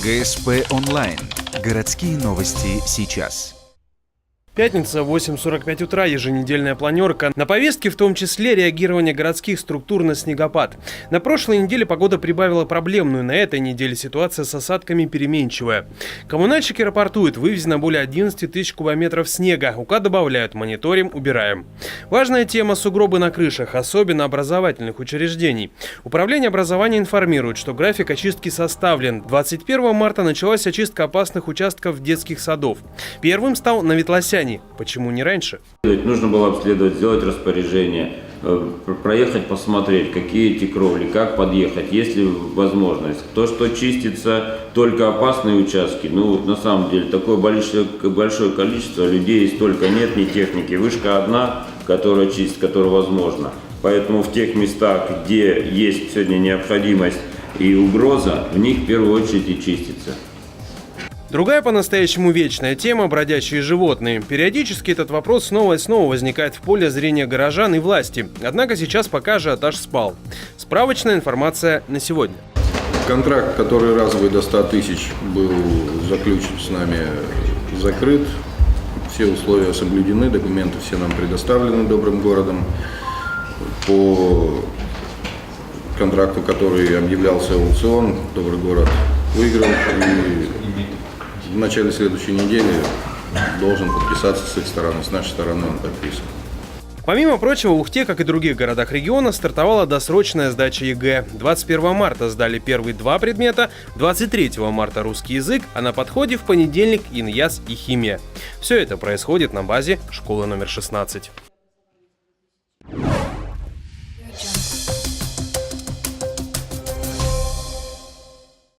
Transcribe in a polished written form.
ГСП онлайн. Городские новости сейчас. Пятница, 8:45 утра, еженедельная планерка. На повестке в том числе реагирование городских структур на снегопад. На прошлой неделе погода прибавила проблемную, на этой неделе ситуация с осадками переменчивая. Коммунальщики рапортуют, вывезено более 11 тысяч кубометров снега. УК добавляют, мониторим, убираем. Важная тема – сугробы на крышах, особенно образовательных учреждений. Управление образования информирует, что график очистки составлен. 21 марта началась очистка опасных участков детских садов. Первым стал на Ветлосяне. Почему не раньше? Нужно было обследовать, сделать распоряжение, проехать, посмотреть, какие эти кровли, как подъехать, есть ли возможность. То, что чистится только опасные участки, на самом деле, такое большое количество людей, столько нет, ни техники. Вышка одна, которая чистит, которая возможна. Поэтому в тех местах, где есть сегодня необходимость и угроза, в них в первую очередь и чистится. Другая по-настоящему вечная тема – бродячие животные. Периодически этот вопрос снова и снова возникает в поле зрения горожан и власти. Однако сейчас пока ажиотаж спал. Справочная информация на сегодня. Контракт, который разовый до 100 тысяч, был заключен с нами, закрыт. Все условия соблюдены, документы все нам предоставлены Добрым городом. По контракту, который объявлялся аукцион, Добрый город выиграл и в начале следующей недели должен подписаться с их стороны, с нашей стороны он подписан. Помимо прочего, в Ухте, как и других городах региона, стартовала досрочная сдача ЕГЭ. 21 марта сдали первые 2 предмета, 23 марта русский язык, а на подходе в понедельник иньяз и химия. Все это происходит на базе школы номер 16.